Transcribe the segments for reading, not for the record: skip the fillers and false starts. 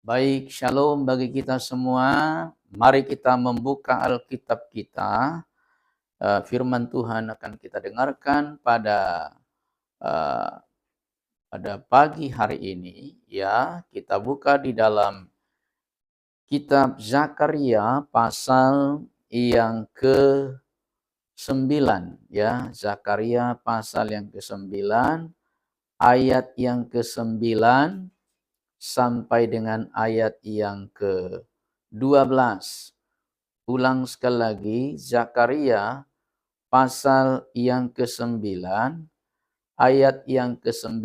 Baik, shalom bagi kita semua. Mari kita membuka Alkitab kita. Firman Tuhan akan kita dengarkan eh, pada pagi hari ini. Ya, kita buka di dalam kitab Zakaria pasal yang ke-9. Ya, Zakaria pasal yang ke-9, ayat yang ke-9 sampai dengan ayat yang ke-12. Ulang sekali lagi, Zakaria pasal yang ke-9, ayat yang ke-9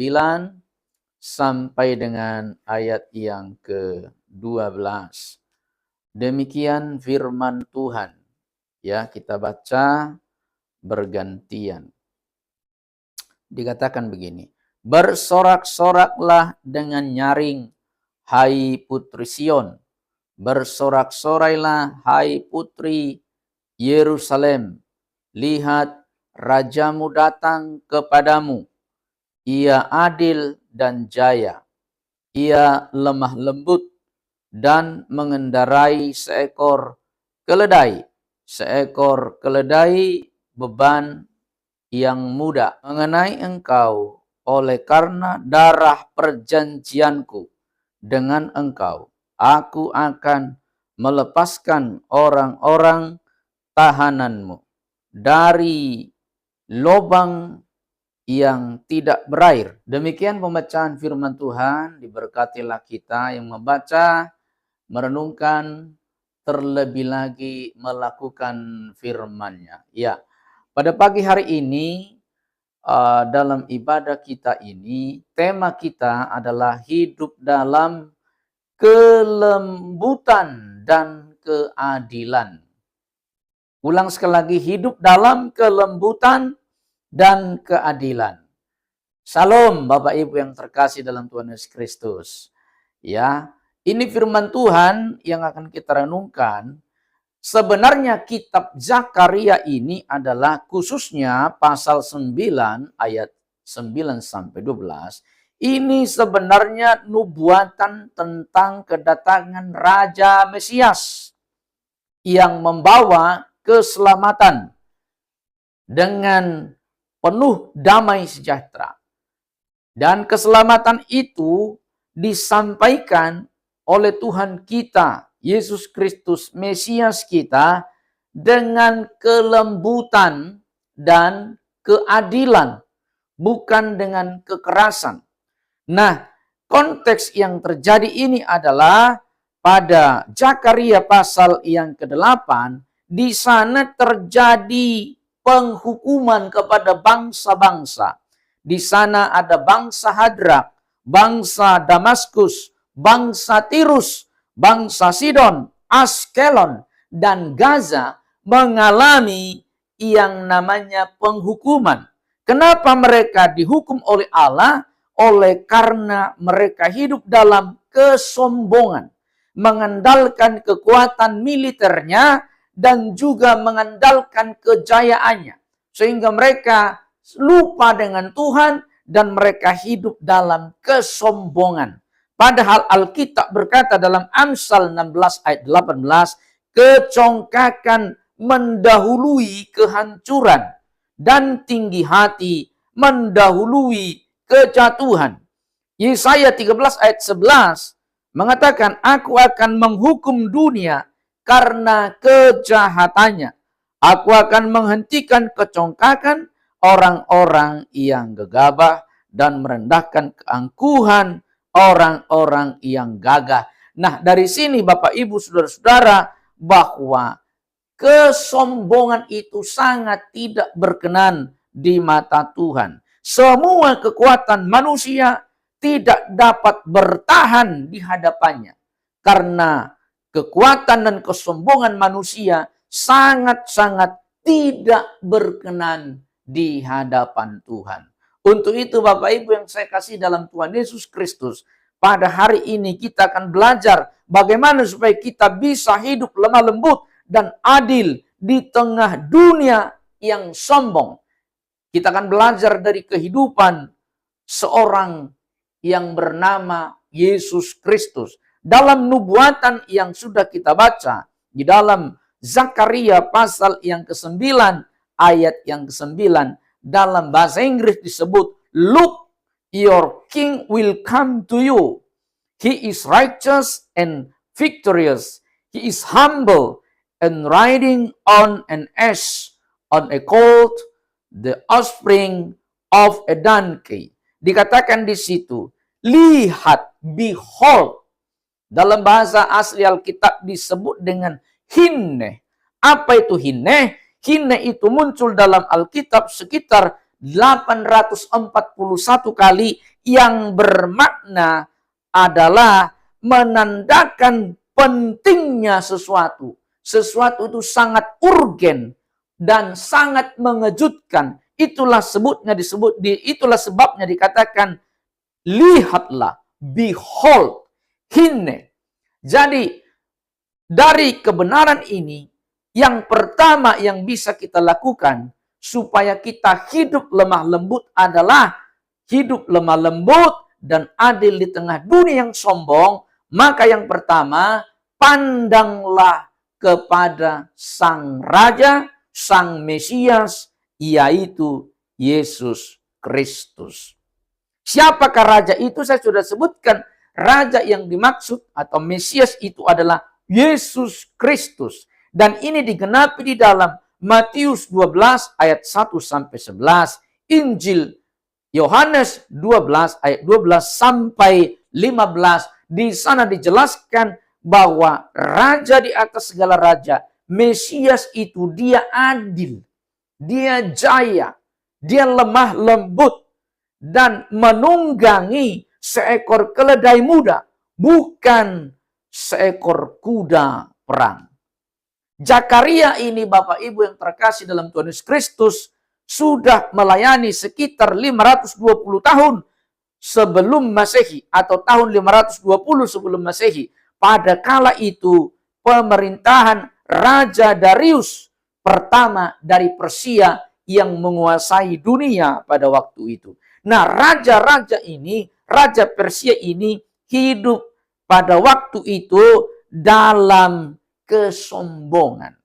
sampai dengan ayat yang ke-12. Demikian firman Tuhan. Ya, kita baca bergantian. Dikatakan begini, bersorak-soraklah dengan nyaring, hai putri Sion. Bersorak-sorailah, hai putri Yerusalem. Lihat, rajamu datang kepadamu. Ia adil dan jaya. Ia lemah lembut dan mengendarai seekor keledai. Seekor keledai beban yang muda. Mengenai engkau, oleh karena darah perjanjianku dengan engkau, aku akan melepaskan orang-orang tahananmu dari lubang yang tidak berair. Demikian pembacaan firman Tuhan. Diberkatilah kita yang membaca, merenungkan, terlebih lagi melakukan firman-Nya. Ya, pada pagi hari ini dalam ibadah kita ini, tema kita adalah hidup dalam kelembutan dan keadilan. Ulang sekali lagi, hidup dalam kelembutan dan keadilan. Salam Bapak Ibu yang terkasih dalam Tuhan Yesus Kristus. Ya, ini firman Tuhan yang akan kita renungkan. Sebenarnya kitab Zakaria ini adalah khususnya pasal 9 ayat 9 sampai 12. Ini sebenarnya nubuatan tentang kedatangan Raja Mesias yang membawa keselamatan dengan penuh damai sejahtera. Dan keselamatan itu disampaikan oleh Tuhan kita, Yesus Kristus, Mesias kita, dengan kelembutan dan keadilan, bukan dengan kekerasan. Nah, konteks yang terjadi ini adalah pada Zakaria pasal yang ke-8, di sana terjadi penghukuman kepada bangsa-bangsa. Di sana ada bangsa Hadrak, bangsa Damaskus, bangsa Tirus, bangsa Sidon, Askelon, dan Gaza mengalami yang namanya penghukuman. Kenapa mereka dihukum oleh Allah? Oleh karena mereka hidup dalam kesombongan, mengandalkan kekuatan militernya dan juga mengandalkan kejayaannya, sehingga mereka lupa dengan Tuhan dan mereka hidup dalam kesombongan. Padahal Alkitab berkata dalam Amsal 16 ayat 18, kecongkakan mendahului kehancuran dan tinggi hati mendahului kejatuhan. Yesaya 13 ayat 11 mengatakan, aku akan menghukum dunia karena kejahatannya. Aku akan menghentikan kecongkakan orang-orang yang gegabah dan merendahkan keangkuhan orang-orang yang gagah. Nah, dari sini Bapak Ibu Saudara-saudara, bahwa kesombongan itu sangat tidak berkenan di mata Tuhan. Semua kekuatan manusia tidak dapat bertahan di hadapannya. Karena kekuatan dan kesombongan manusia sangat-sangat tidak berkenan di hadapan Tuhan. Untuk itu Bapak Ibu yang saya kasih dalam Tuhan Yesus Kristus, pada hari ini kita akan belajar bagaimana supaya kita bisa hidup lemah lembut dan adil di tengah dunia yang sombong. Kita akan belajar dari kehidupan seorang yang bernama Yesus Kristus. dalam nubuatan yang sudah kita baca di dalam Zakaria pasal yang ke-9 ayat yang ke-9, dalam bahasa Inggris disebut, "Look, your king will come to you. He is righteous and victorious. He is humble and riding on an ass, on a colt, the offspring of a donkey." Dikatakan di situ, lihat, behold. Dalam bahasa asli Alkitab disebut dengan hinne. Apa itu hinne? Hinne itu muncul dalam Alkitab sekitar 841 kali, yang bermakna adalah menandakan pentingnya sesuatu. Sesuatu itu sangat urgen dan sangat mengejutkan. Itulah sebabnya dikatakan lihatlah, behold, hinne. Jadi dari kebenaran ini, yang pertama yang bisa kita lakukan supaya kita hidup lemah lembut adalah hidup lemah lembut dan adil di tengah dunia yang sombong. Maka yang pertama, pandanglah kepada Sang Raja, Sang Mesias, yaitu Yesus Kristus. Siapakah Raja itu? Saya sudah sebutkan. Raja yang dimaksud atau Mesias itu adalah Yesus Kristus. Dan ini digenapi di dalam Matius 12 ayat 1-11. Injil Yohanes 12 ayat 12 sampai 15. Di sana dijelaskan bahwa Raja di atas segala raja, Mesias itu dia adil, dia jaya, dia lemah lembut, dan menunggangi seekor keledai muda, bukan seekor kuda perang. Zakaria ini, Bapak Ibu yang terkasih dalam Tuhan Yesus Kristus, sudah melayani sekitar 520 tahun sebelum Masehi atau tahun 520 sebelum Masehi. Pada kala itu pemerintahan Raja Darius pertama dari Persia yang menguasai dunia pada waktu itu. Nah, raja-raja ini, Raja Persia ini hidup pada waktu itu dalam kesombongan.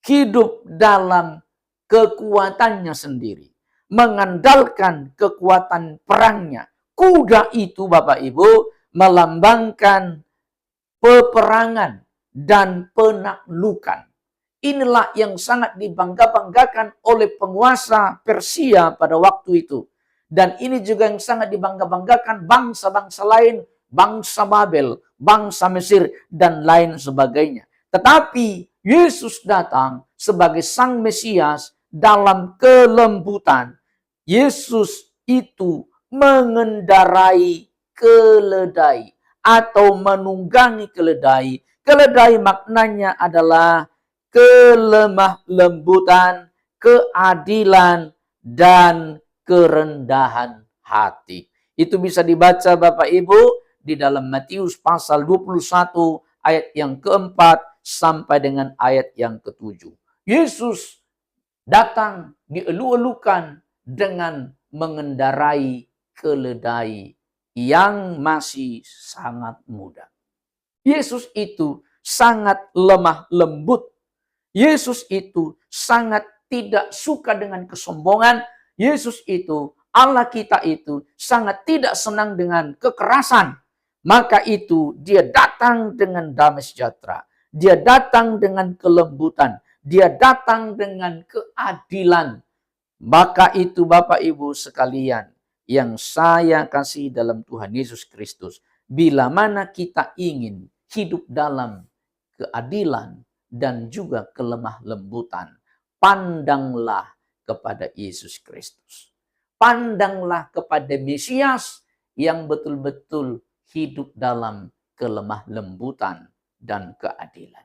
Hidup dalam kekuatannya sendiri. Mengandalkan kekuatan perangnya. Kuda itu, Bapak Ibu, melambangkan peperangan dan penaklukan. Inilah yang sangat dibangga-banggakan oleh penguasa Persia pada waktu itu. Dan ini juga yang sangat dibangga-banggakan bangsa-bangsa lain, bangsa Babel, bangsa Mesir, dan lain sebagainya. Tetapi Yesus datang sebagai Sang Mesias dalam kelembutan. Yesus itu mengendarai keledai atau menunggangi keledai. Keledai maknanya adalah kelemah lembutan, keadilan, dan kerendahan hati. Itu bisa dibaca Bapak Ibu di dalam Matius pasal 21 ayat yang keempat sampai dengan ayat yang ketujuh. Yesus datang dielu-elukan dengan mengendarai keledai yang masih sangat muda. Yesus itu sangat lemah lembut. Yesus itu sangat tidak suka dengan kesombongan. Yesus itu, Allah kita itu sangat tidak senang dengan kekerasan. Maka itu dia datang dengan damai sejahtera. Dia datang dengan kelembutan. Dia datang dengan keadilan. Maka itu Bapak Ibu sekalian yang saya kasih dalam Tuhan Yesus Kristus. Bila mana kita ingin hidup dalam keadilan dan juga kelemah lembutan, pandanglah kepada Yesus Kristus. Pandanglah kepada Mesias yang betul-betul hidup dalam kelemah lembutan dan keadilan.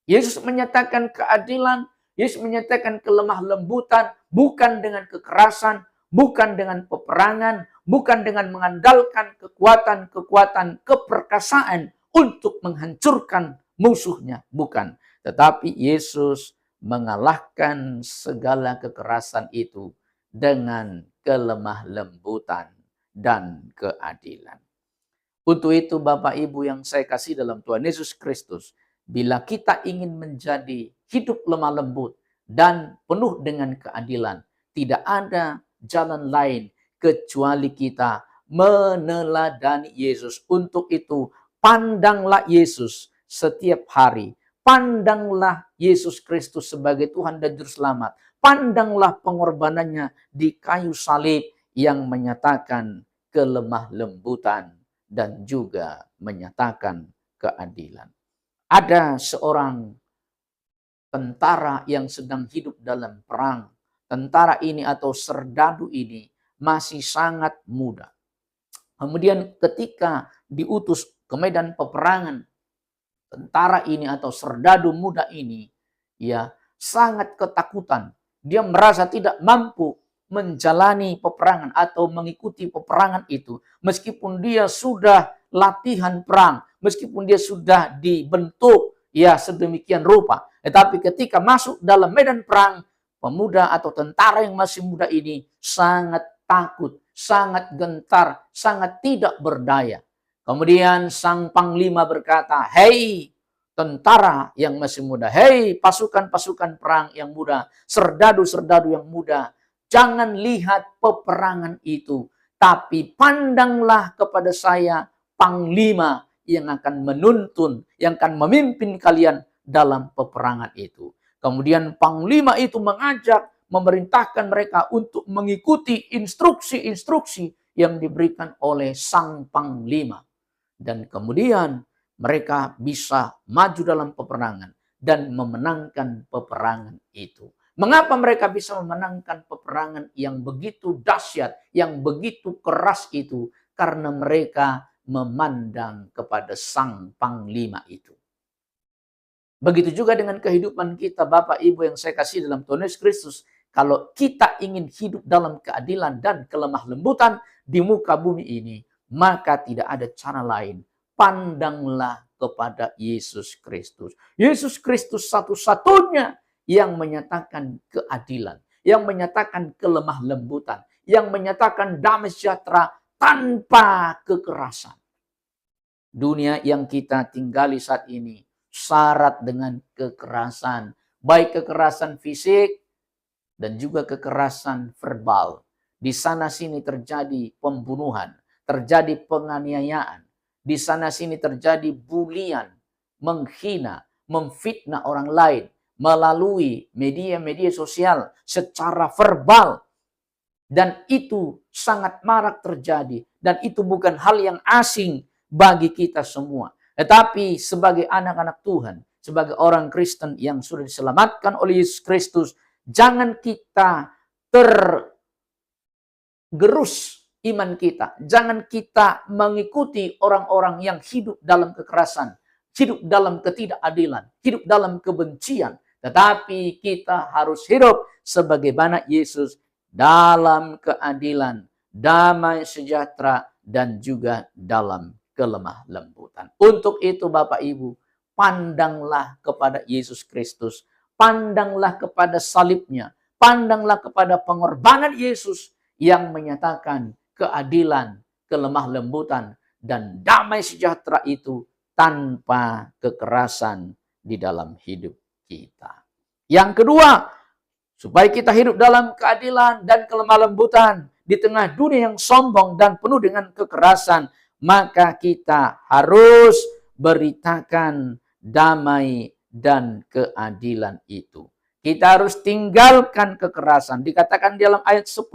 Yesus menyatakan keadilan, Yesus menyatakan kelemah lembutan, bukan dengan kekerasan, bukan dengan peperangan, bukan dengan mengandalkan kekuatan-kekuatan keperkasaan untuk menghancurkan musuhnya, bukan. Tetapi Yesus mengalahkan segala kekerasan itu dengan kelemah lembutan dan keadilan. Untuk itu Bapak Ibu yang saya kasih dalam Tuhan Yesus Kristus, bila kita ingin menjadi hidup lemah lembut dan penuh dengan keadilan, tidak ada jalan lain kecuali kita meneladani Yesus. Untuk itu, pandanglah Yesus setiap hari. Pandanglah Yesus Kristus sebagai Tuhan dan Juru Selamat. Pandanglah pengorbanannya di kayu salib yang menyatakan kelemah lembutan dan juga menyatakan keadilan. Ada seorang tentara yang sedang hidup dalam perang. Tentara ini atau serdadu ini masih sangat muda. Kemudian ketika diutus ke medan peperangan, tentara ini atau serdadu muda ini ya sangat ketakutan. Dia merasa tidak mampu menjalani peperangan atau mengikuti peperangan itu. Meskipun dia sudah latihan perang, meskipun dia sudah dibentuk ya sedemikian rupa. Tetapi ketika masuk dalam medan perang, pemuda atau tentara yang masih muda ini sangat takut, sangat gentar, sangat tidak berdaya. Kemudian sang panglima berkata, "Hei tentara yang masih muda, hei pasukan-pasukan perang yang muda, serdadu-serdadu yang muda, jangan lihat peperangan itu, tapi pandanglah kepada saya panglima yang akan menuntun, yang akan memimpin kalian dalam peperangan itu." Kemudian panglima itu mengajak, memerintahkan mereka untuk mengikuti instruksi-instruksi yang diberikan oleh sang panglima. Dan kemudian mereka bisa maju dalam peperangan dan memenangkan peperangan itu. Mengapa mereka bisa memenangkan peperangan yang begitu dahsyat, yang begitu keras itu? Karena mereka memandang kepada sang panglima itu. Begitu juga dengan kehidupan kita, Bapak Ibu yang saya kasih dalam Tuhan Yesus Kristus. Kalau kita ingin hidup dalam keadilan dan kelemah lembutan di muka bumi ini, maka tidak ada cara lain. Pandanglah kepada Yesus Kristus. Yesus Kristus satu-satunya yang menyatakan keadilan, yang menyatakan kelemah lembutan, yang menyatakan damai sejahtera tanpa kekerasan. Dunia yang kita tinggali saat ini syarat dengan kekerasan, baik kekerasan fisik dan juga kekerasan verbal. Di sana sini terjadi pembunuhan, terjadi penganiayaan, di sana sini terjadi bulian, menghina, memfitnah orang lain melalui media-media sosial secara verbal. Dan itu sangat marak terjadi. Dan itu bukan hal yang asing bagi kita semua. Tetapi sebagai anak-anak Tuhan, sebagai orang Kristen yang sudah diselamatkan oleh Yesus Kristus, jangan kita tergerus iman kita. Jangan kita mengikuti orang-orang yang hidup dalam kekerasan, hidup dalam ketidakadilan, hidup dalam kebencian. Tetapi kita harus hidup sebagaimana Yesus dalam keadilan, damai sejahtera, dan juga dalam kelemah lembutan. Untuk itu Bapak Ibu, pandanglah kepada Yesus Kristus, pandanglah kepada salibnya, pandanglah kepada pengorbanan Yesus yang menyatakan keadilan, kelemah lembutan, dan damai sejahtera itu tanpa kekerasan di dalam hidup kita. Yang kedua, supaya kita hidup dalam keadilan dan kelemah lembutan di tengah dunia yang sombong dan penuh dengan kekerasan, maka kita harus beritakan damai dan keadilan itu. Kita harus tinggalkan kekerasan. Dikatakan dalam ayat 10,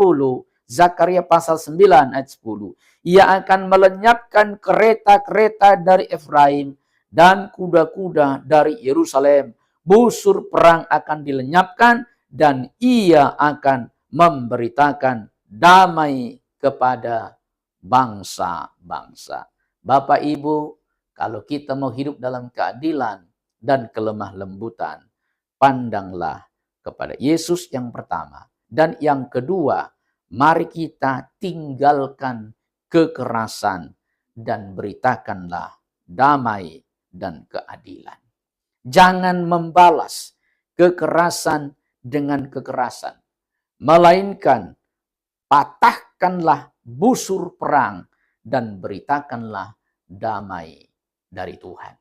Zakaria pasal 9 ayat 10. Ia akan melenyapkan kereta-kereta dari Efraim dan kuda-kuda dari Yerusalem. Busur perang akan dilenyapkan dan ia akan memberitakan damai kepada bangsa-bangsa. Bapak Ibu, kalau kita mau hidup dalam keadilan dan kelemah lembutan, pandanglah kepada Yesus yang pertama. Dan yang kedua, mari kita tinggalkan kekerasan dan beritakanlah damai dan keadilan. Jangan membalas kekerasan dengan kekerasan, melainkan patahkanlah busur perang dan beritakanlah damai dari Tuhan.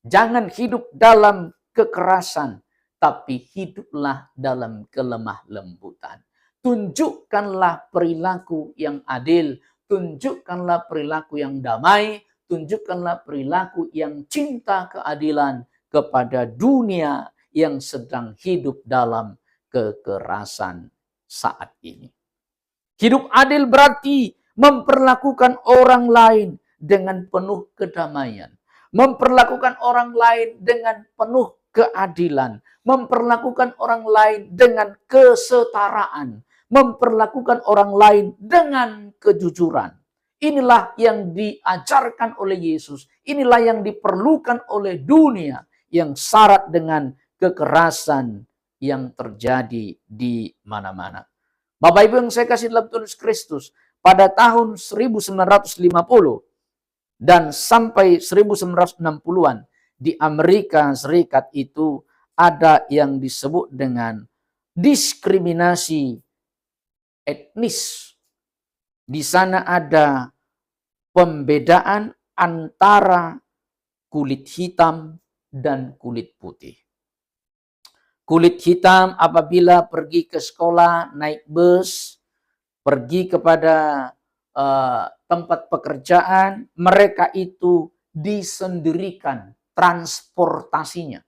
Jangan hidup dalam kekerasan, tapi hiduplah dalam kelemah lembutan. Tunjukkanlah perilaku yang adil, tunjukkanlah perilaku yang damai, tunjukkanlah perilaku yang cinta keadilan kepada dunia yang sedang hidup dalam kekerasan saat ini. Hidup adil berarti memperlakukan orang lain dengan penuh kedamaian, memperlakukan orang lain dengan penuh keadilan, memperlakukan orang lain dengan kesetaraan, memperlakukan orang lain dengan kejujuran. Inilah yang diajarkan oleh Yesus. Inilah yang diperlukan oleh dunia yang syarat dengan kekerasan yang terjadi di mana-mana. Bapak Ibu yang saya kasih dalam Tuhan Yesus Kristus, pada tahun 1950 dan sampai 1960-an di Amerika Serikat itu ada yang disebut dengan diskriminasi etnis. Di sana ada pembedaan antara kulit hitam dan kulit putih. Kulit hitam apabila pergi ke sekolah, naik bus, pergi kepada tempat pekerjaan, mereka itu disendirikan transportasinya.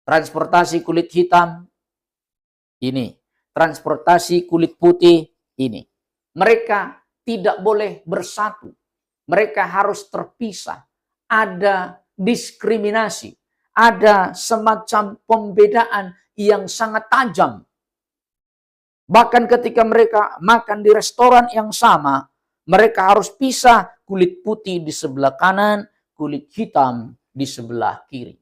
Transportasi kulit hitam ini, transportasi kulit putih ini. Mereka tidak boleh bersatu. Mereka harus terpisah. Ada diskriminasi. Ada semacam pembedaan yang sangat tajam. Bahkan ketika mereka makan di restoran yang sama, mereka harus pisah, kulit putih di sebelah kanan, kulit hitam di sebelah kiri.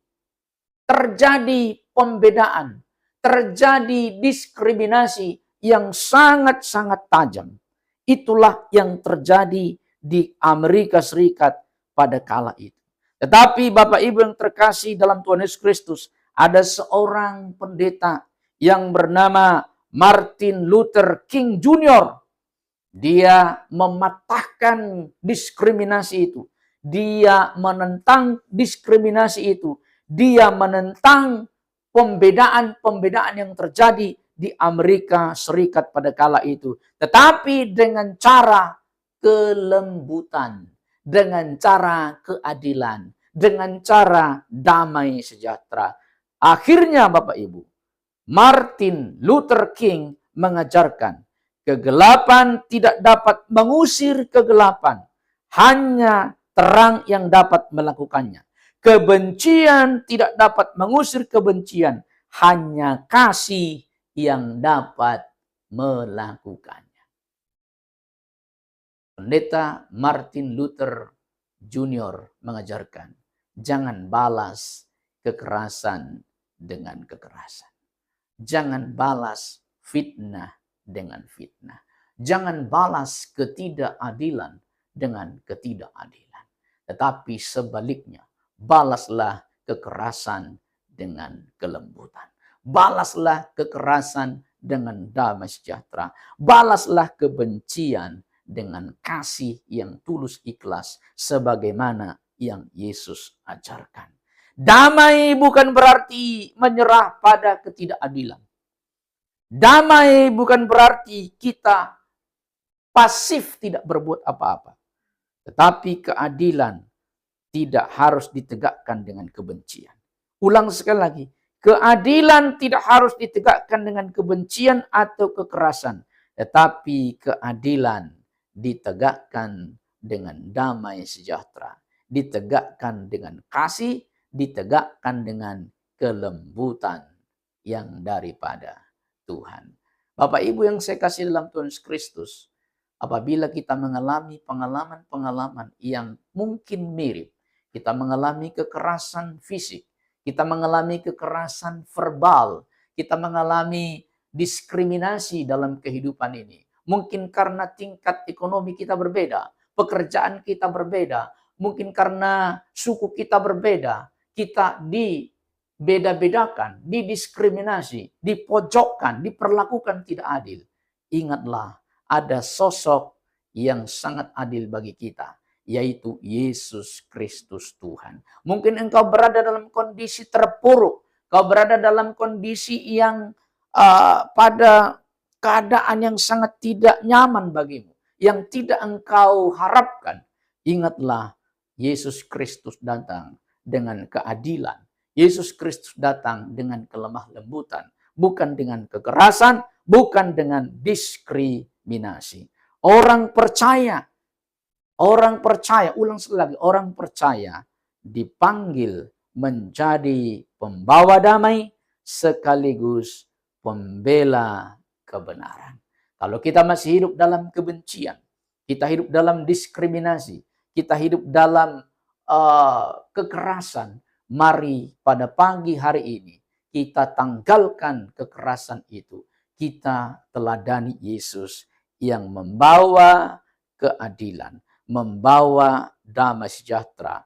Terjadi pembedaan, terjadi diskriminasi yang sangat-sangat tajam. Itulah yang terjadi di Amerika Serikat pada kala itu. Tetapi Bapak Ibu yang terkasih dalam Tuhan Yesus Kristus, ada seorang pendeta yang bernama Martin Luther King Jr. Dia mematahkan diskriminasi itu. Dia menentang diskriminasi itu. Dia menentang pembedaan-pembedaan yang terjadi di Amerika Serikat pada kala itu. Tetapi dengan cara kelembutan, dengan cara keadilan, dengan cara damai sejahtera. Akhirnya Bapak Ibu, Martin Luther King mengajarkan kegelapan tidak dapat mengusir kegelapan, hanya terang yang dapat melakukannya. Kebencian tidak dapat mengusir kebencian, hanya kasih yang dapat melakukannya. Pendeta Martin Luther Jr. mengajarkan, jangan balas kekerasan dengan kekerasan. Jangan balas fitnah dengan fitnah. Jangan balas ketidakadilan dengan ketidakadilan. Tetapi sebaliknya, balaslah kekerasan dengan kelembutan. Balaslah kekerasan dengan damai sejahtera. Balaslah kebencian dengan kasih yang tulus ikhlas sebagaimana yang Yesus ajarkan. Damai bukan berarti menyerah pada ketidakadilan. Damai bukan berarti kita pasif tidak berbuat apa-apa. Tetapi keadilan tidak harus ditegakkan dengan kebencian. Ulang sekali lagi. Keadilan tidak harus ditegakkan dengan kebencian atau kekerasan. Tetapi keadilan ditegakkan dengan damai sejahtera. Ditegakkan dengan kasih, ditegakkan dengan kelembutan yang daripada Tuhan. Bapak Ibu yang saya kasih dalam Tuhan Yesus Kristus, apabila kita mengalami pengalaman-pengalaman yang mungkin mirip, kita mengalami kekerasan fisik, kita mengalami kekerasan verbal, kita mengalami diskriminasi dalam kehidupan ini. Mungkin karena tingkat ekonomi kita berbeda, pekerjaan kita berbeda, mungkin karena suku kita berbeda, kita dibeda-bedakan, didiskriminasi, dipojokkan, diperlakukan tidak adil. Ingatlah, ada sosok yang sangat adil bagi kita, yaitu Yesus Kristus Tuhan. Mungkin engkau berada dalam kondisi terpuruk, kau berada dalam kondisi yang pada keadaan yang sangat tidak nyaman bagimu, yang tidak engkau harapkan. Ingatlah, Yesus Kristus datang dengan keadilan. Yesus Kristus datang dengan kelemah lembutan, bukan dengan kekerasan, bukan dengan diskriminasi. Orang percaya, ulang sekali lagi, orang percaya dipanggil menjadi pembawa damai sekaligus pembela kebenaran. Kalau kita masih hidup dalam kebencian, kita hidup dalam diskriminasi, kita hidup dalam kekerasan, mari pada pagi hari ini kita tanggalkan kekerasan itu. Kita teladani Yesus yang membawa keadilan, membawa damai sejahtera,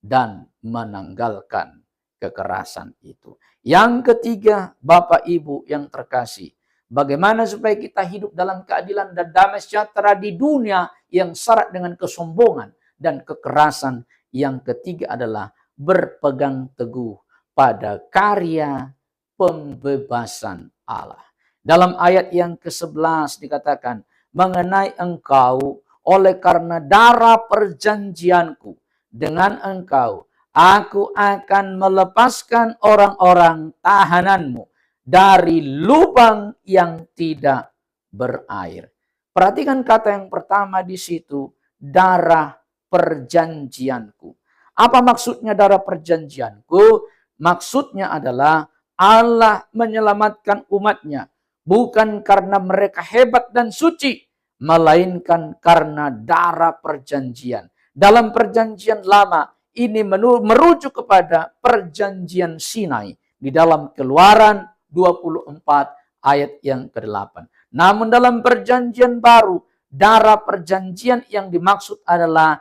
dan menanggalkan kekerasan itu. Yang ketiga, Bapak Ibu yang terkasih, bagaimana supaya kita hidup dalam keadilan dan damai sejahtera di dunia yang syarat dengan kesombongan dan kekerasan. Yang ketiga adalah berpegang teguh pada karya pembebasan Allah. Dalam ayat yang ke-11 dikatakan, mengenai engkau, oleh karena darah perjanjianku dengan engkau, aku akan melepaskan orang-orang tahananmu dari lubang yang tidak berair. Perhatikan kata yang pertama di situ, darah perjanjianku. Apa maksudnya darah perjanjianku? Maksudnya adalah Allah menyelamatkan umatnya bukan karena mereka hebat dan suci, melainkan karena darah perjanjian. Dalam perjanjian lama ini merujuk kepada perjanjian Sinai di dalam Keluaran 24 ayat yang ke-8. Namun dalam perjanjian baru, darah perjanjian yang dimaksud adalah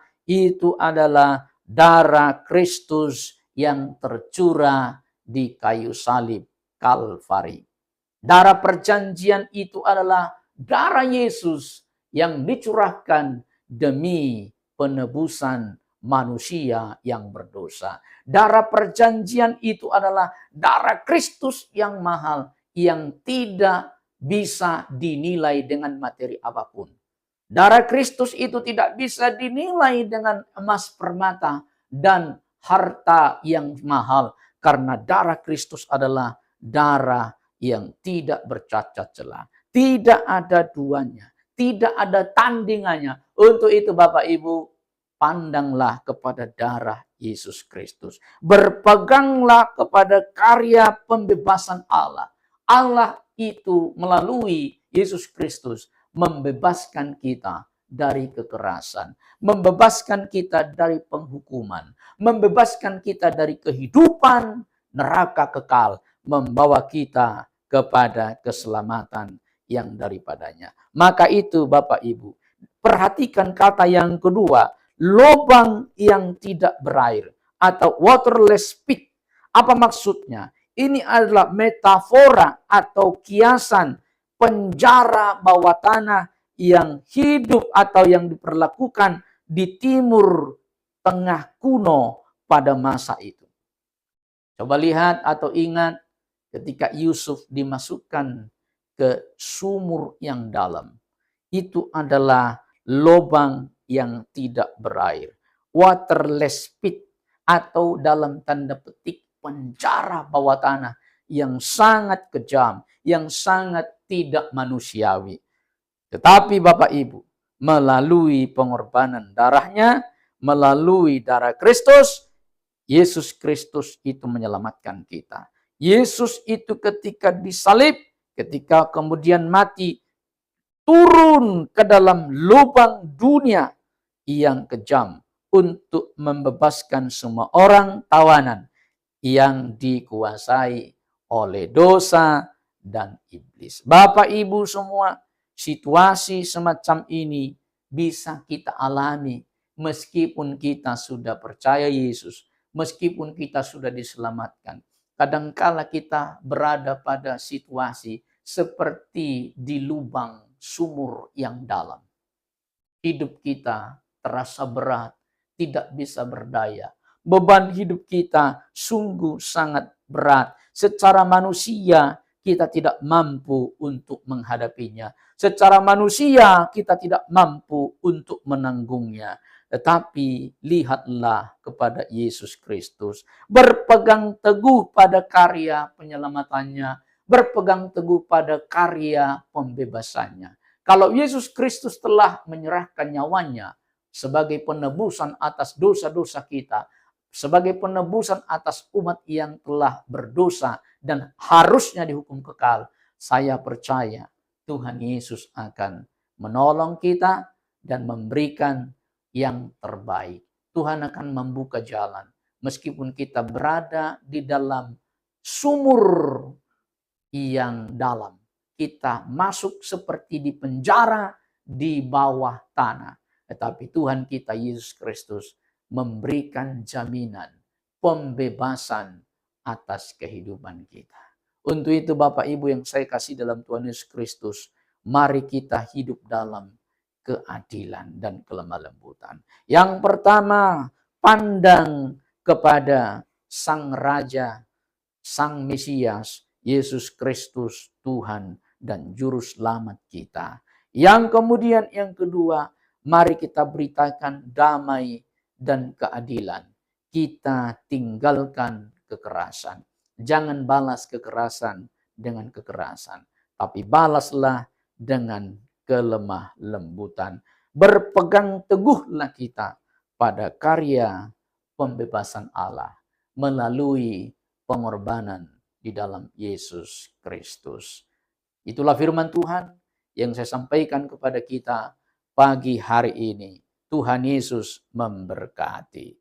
darah Kristus yang tercurah di kayu salib Kalvari. Darah perjanjian itu adalah darah Yesus yang dicurahkan demi penebusan manusia yang berdosa. Darah perjanjian itu adalah darah Kristus yang mahal, yang tidak bisa dinilai dengan materi apapun. Darah Kristus itu tidak bisa dinilai dengan emas permata dan harta yang mahal. Karena darah Kristus adalah darah yang tidak bercacat celah. Tidak ada duanya. Tidak ada tandingannya. Untuk itu Bapak Ibu, pandanglah kepada darah Yesus Kristus. Berpeganglah kepada karya pembebasan Allah. Allah itu melalui Yesus Kristus membebaskan kita dari kekerasan, membebaskan kita dari penghukuman, membebaskan kita dari kehidupan neraka kekal, membawa kita kepada keselamatan yang daripadanya. Maka itu Bapak Ibu, perhatikan kata yang kedua, lubang yang tidak berair atau waterless pit. Apa maksudnya? Ini adalah metafora atau kiasan penjara bawah tanah yang hidup atau yang diperlakukan di timur tengah kuno pada masa itu. Coba lihat atau ingat ketika Yusuf dimasukkan ke sumur yang dalam. Itu adalah lubang yang tidak berair. Waterless pit atau dalam tanda petik penjara bawah tanah yang sangat kejam, yang sangat tidak manusiawi. Tetapi Bapak Ibu, melalui pengorbanan darahnya, melalui darah Kristus, Yesus Kristus itu menyelamatkan kita. Yesus itu ketika disalib, ketika kemudian mati, turun ke dalam lubang dunia yang kejam untuk membebaskan semua orang tawanan yang dikuasai oleh dosa dan iblis. Bapak Ibu semua, situasi semacam ini bisa kita alami meskipun kita sudah percaya Yesus, meskipun kita sudah diselamatkan. Kadangkala kita berada pada situasi seperti di lubang sumur yang dalam. Hidup kita terasa berat, tidak bisa berdaya. Beban hidup kita sungguh sangat berat. Secara manusia kita tidak mampu untuk menghadapinya. Secara manusia kita tidak mampu untuk menanggungnya. Tetapi lihatlah kepada Yesus Kristus. Berpegang teguh pada karya penyelamatannya. Berpegang teguh pada karya pembebasannya. Kalau Yesus Kristus telah menyerahkan nyawanya sebagai penebusan atas dosa-dosa kita, sebagai penebusan atas umat yang telah berdosa dan harusnya dihukum kekal, saya percaya Tuhan Yesus akan menolong kita dan memberikan yang terbaik. Tuhan akan membuka jalan. Meskipun kita berada di dalam sumur yang dalam, kita masuk seperti di penjara di bawah tanah. Tetapi Tuhan kita Yesus Kristus memberikan jaminan pembebasan atas kehidupan kita. Untuk itu Bapak Ibu yang saya kasih dalam Tuhan Yesus Kristus, mari kita hidup dalam keadilan dan kelemah lembutan. Yang pertama, pandang kepada Sang Raja, Sang Mesias, Yesus Kristus, Tuhan dan Juru Selamat kita. Yang kemudian yang kedua, mari kita beritakan damai dan keadilan. Kita tinggalkan kekerasan. Jangan balas kekerasan dengan kekerasan, tapi balaslah dengan kelemah lembutan. Berpegang teguhlah kita pada karya pembebasan Allah melalui pengorbanan di dalam Yesus Kristus. Itulah firman Tuhan yang saya sampaikan kepada kita pagi hari ini. Tuhan Yesus memberkati.